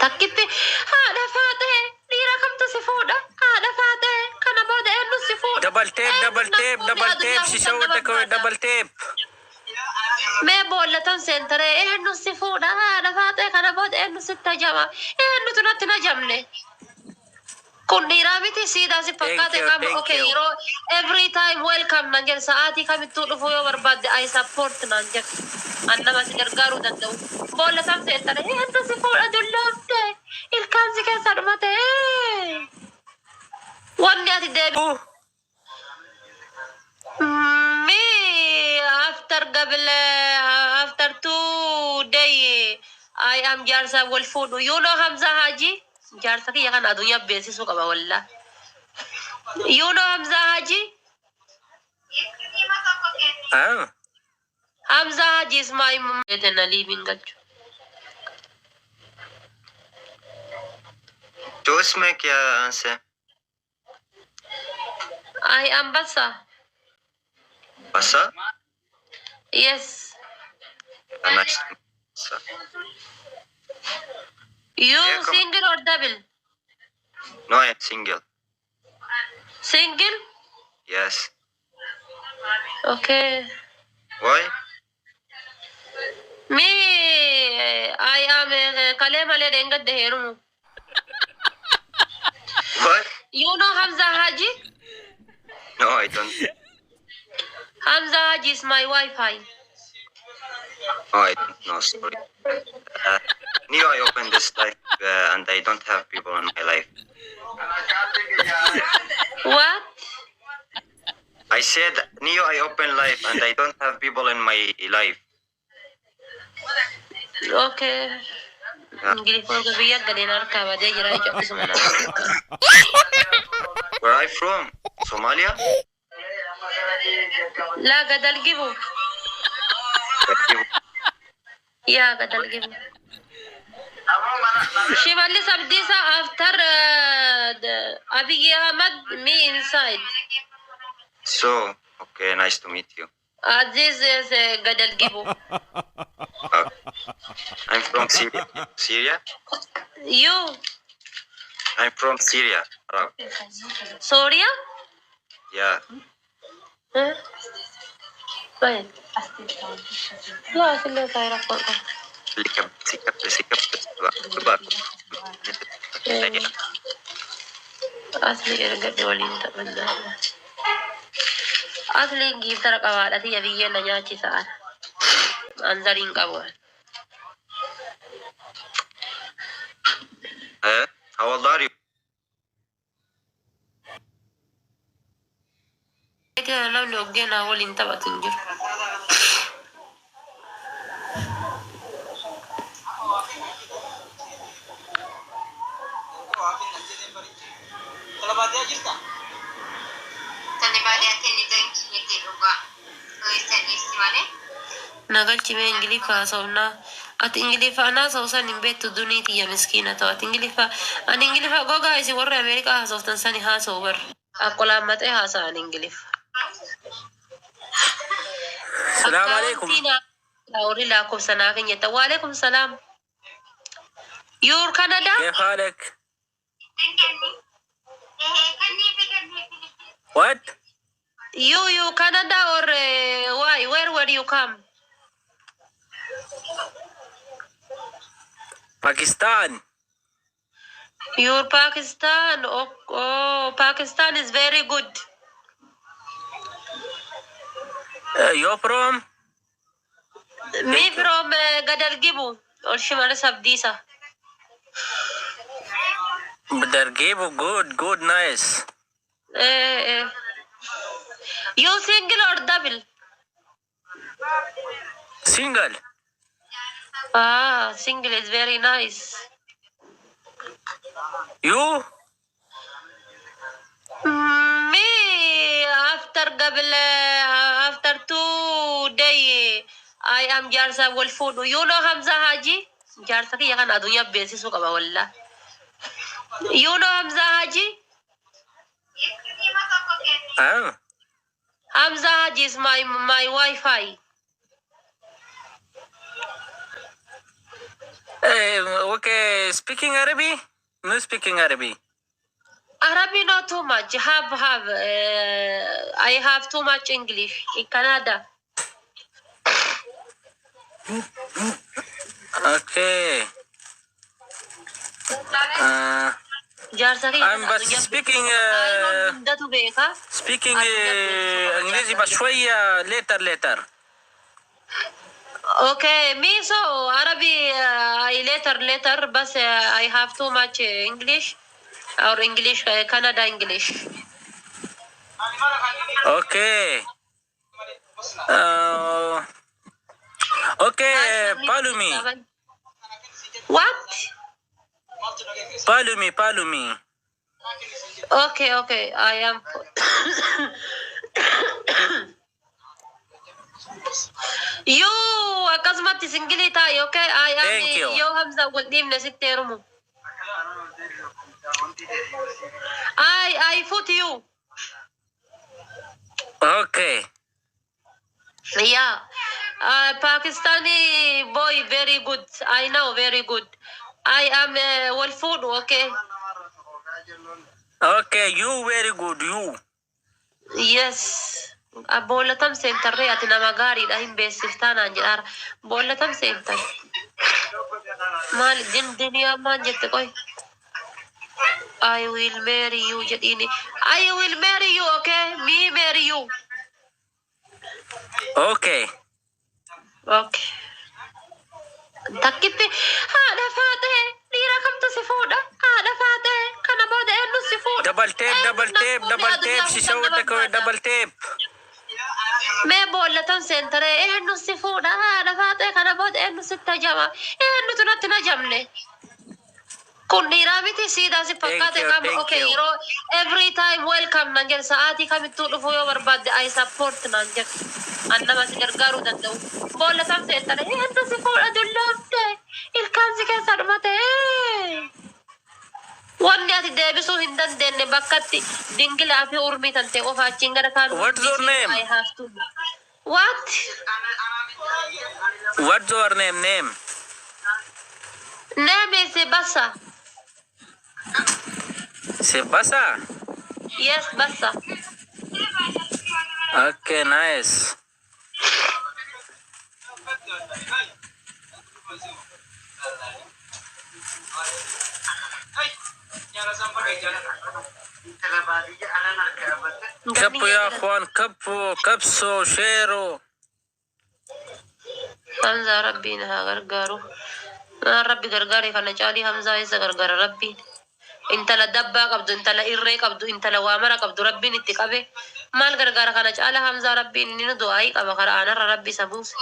takkitti haadha faate dhiira kamtu si fuudha haadha faate kana booda eenyu si fuudha dabalteef sisawwata koo dabalteef mee boollatan seentaree eenyu si fuudha haadha faate kana booda eenyu si tajama eenyutu natti na jamne kun dhiiraa miti siidaa si fakkaate qaba okay yeroo every time welcome nan jedhe sa'aatii kamittuu dhufu yoo barbaadde I support nan jedhe annama si gargaaruu danda'u boollatan seentaree eenyu si fuudha dulloofte ilkaan si keessa dhumate wanni ati deebi me after 2 days I am Jarsa Wolfood. You know Hamza Haji? Jarsa ki yakan adunya basis ko kaba walla. You know Hamza Haji? Hamza Haji is my mom. Then living gat. तो उसमें क्या answer? I am Basa. Basa? Yes. Nice. You single or double? No, I'm single. Single? Yes. Okay. Why? Me, I am Kalema Lenga de Heru. What? You know Hamza Haji? No, I don't. Hamza Haji is my Wi-Fi. Oh, I don't know. Sorry. New I opened this life and I don't have people in my life. What? I said Neo I open life and I don't have people in my life. Okay. Where are you from? Somalia? La gadal gibu. Yeah, gadal gibu. Shivali Sabdisa after Abiy Ahmed, me inside. So, okay, nice to meet you. Aziz is gadal gibu. I'm from Syria. Syria? You? I'm from Syria. Soria? Yeah. Huh? Right. لا كله طايرة فوق. أصلي إرجع دولين تبنا. أصلي جيب ترى كوالاتي يبيه نجاتي سار. أنزلين كوال. How old are you? كده لو لوجينا أول أنت بتنجر. Nagal cime Ingilifa sauna at Ingilifa na sausa nimbe to duniti ya miskina to at Ingilifa an Ingilifa goga isi warra America has of Tanzania has over akola mate has an Ingilifa. Salam alaikum. Lauri lakum sana kenyata wa alaikum salam. You're Canada? كيف حالك؟ What? You Canada or why? Where you come? Pakistan. You're Pakistan. Oh, Pakistan is very good. You're from? Me from Gadalgibu or Shimala Sabdisa. Dargibu, good, nice. You single or double? Single. Ah, single is very nice. You? Me after 2 days I am Jarsa Wolfood. You know Hamza Haji? Jarsa ki yakan adunya basis ko kaba walla. You know Hamza Haji? Hamza Haji is my Wi-Fi. Okay, speaking Arabic? No speaking Arabic. Arabic not too much. I have too much English in Canada. Okay. I'm but speaking انجليزي بس شوية later. Okay, me so Arabic I later but I have too much English or English Canada English. Okay. Okay, follow me. What? Follow me. Okay, I am. You akasmat singili tayo, okay? I am. Thank you. Yo Hamza Waldim na si Terumo. I put you. Okay. Yeah. Pakistani boy, very good. I know, very good. I am well food, okay? Okay, you very good, you. Yes. Boolatam center re ati nama gaarii dha hin beeksiftaan jedhaara. Boolatam center. Maal diniyaa maan jette qoy. I will marry you jedhiini. I will marry you, okay? Me marry you. Okay. Okay. Takkitti haadha faatee dhiira kamtu si fuudha. Haadha faatee kana booda eenyu si fuudha. Double tape. Shisha double tape. Mee boolatan seentaree eenyu si fuudha. Haadha faatee kana booda eenyu si tajama. Eenyu tunatti na jamne. Kun dhiiraa miti siidaa si fakkaate Thank qaba. you. Okay, yeroo every time welcome nan jedhe sa'aatii kamittuu dhufu yoo barbaadde I support nan jedhe. An nama si gargaaruu danda'u. Boolatan seentaree eenyu si fuudha dulloomte. Ilkaan si keessa dhumate. Wanni ati deebisuu hin dandeenye bakkatti dingilaa fi urmii tan ta'e qofa achiin gara kaan. What's your name? I have to. What? What's your name? Name is Bassa. Sebasa. Yes, Bassa. Okay, nice. كبوا يا اخوان كبسوا شيروا. Hamza Rabbiin haa gargaaru. Rabbi gargaaree kana caalii Hamzaa isa gargaara Rabbiin. Intala dabbaa qabdu, intala irree qabdu, intala waamara qabdu Rabbiin itti qabe. Maal gargaara kana caala Hamzaa Rabbiin inni nu du'aayii qaba karaa aanarra Rabbi isa buuse.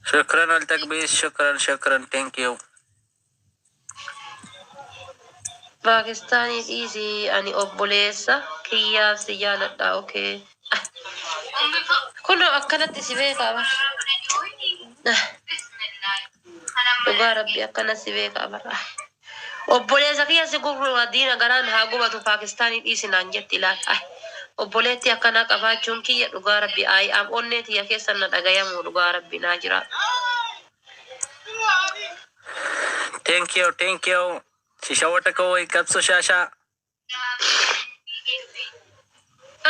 شكرا التكبيس. شكرا. Thank you. Paakistanii dhiisii ani obboleessa kiyyaaf si jaaladha, okay. Kun akkanatti si beekama. Dhugaa Rabbi akkana si beekama. Obboleessa kiyya si gurguru diina garaan haa gubatu Paakistanii dhiisi naan jetti ilaala. Obboleetti akkana qabaachuun kiyya dhugaa Rabbi am onnee tiyya keessa na dhagayamu dhugaa Rabbi naa jira. Thank you. Shisha wata kawai kapso shasha.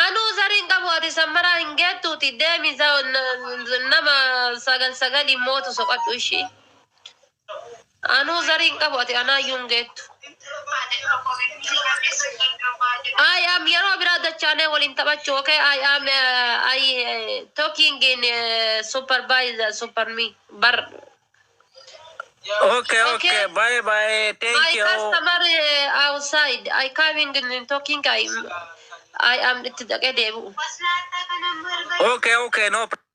Anu zariin qabu ati sammaraa hin geettuuti deemi nama sagal mootu soqadhu ishii. Anu zariin qabu ati anaayyuu hin geettu. I am yeroo biraa dachaanee waliin taphachu, okay? I am talking in supervisor, super me. Okay. Bye. Thank you. My customer outside. I coming and talking. I am. Okay. No problem.